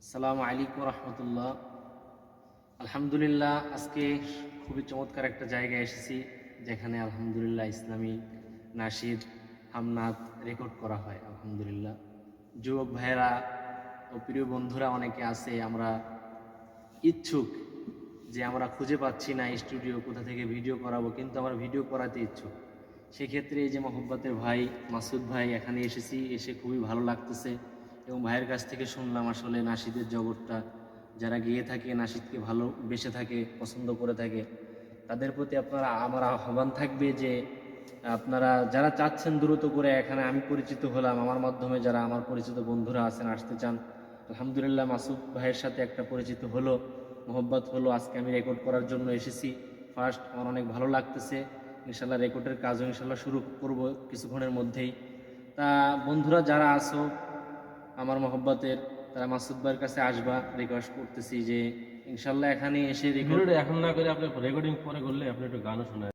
আসসালামু আলাইকুম রহমতুল্লাহ। আলহামদুলিল্লাহ, আজকে খুবই চমৎকার একটা জায়গায় এসেছি যেখানে আলহামদুলিল্লাহ ইসলামিক নাশিদ হামনাত রেকর্ড করা হয়। আলহামদুলিল্লাহ, যুবক ভাইয়েরা ও প্রিয় বন্ধুরা অনেকে আছে, আমরা ইচ্ছুক যে আমরা খুঁজে পাচ্ছি না স্টুডিও কোথা থেকে ভিডিও করাবো, কিন্তু আমরা ভিডিও করাতে ইচ্ছুক। সেক্ষেত্রে এই যে মোহাব্বতের ভাই মাসুদ ভাই এখানে এসেছি, এসে খুবই ভালো লাগতেছে এবং ভাইয়ের কাছ থেকে শুনলাম আসলে নাশিদের জগৎটা, যারা গিয়ে থাকে নাশিদকে ভালোবেসে থাকে, পছন্দ করে থাকে, তাদের প্রতি আমার আহ্বান থাকবে যে আপনারা যারা চাচ্ছেন দ্রুত করে, এখানে আমি পরিচিত হলাম, আমার মাধ্যমে যারা আমার পরিচিত বন্ধুরা আছেন আসতে চান, আলহামদুলিল্লাহ মাসুদ ভাইয়ের সাথে একটা পরিচিত হলো, মোহব্বত হলো। আজকে আমি রেকর্ড করার জন্য এসেছি। ফার্স্ট আমার অনেক ভালো লাগতেছে। ইনশাল্লাহ রেকর্ডের কাজও ইনশাল্লাহ শুরু করব কিছুক্ষণের মধ্যেই। তা বন্ধুরা যারা আসো আমার মোহব্বতের, তারা মাসুদ ভাইয়ের কাছে আসবা, রিকোয়েস্ট করতেছি যে ইনশাল্লাহ এখানে এসে রেকর্ড এখন না করে আপনি রেকর্ডিং পরে করলে আপনি একটু গানও শোনায়।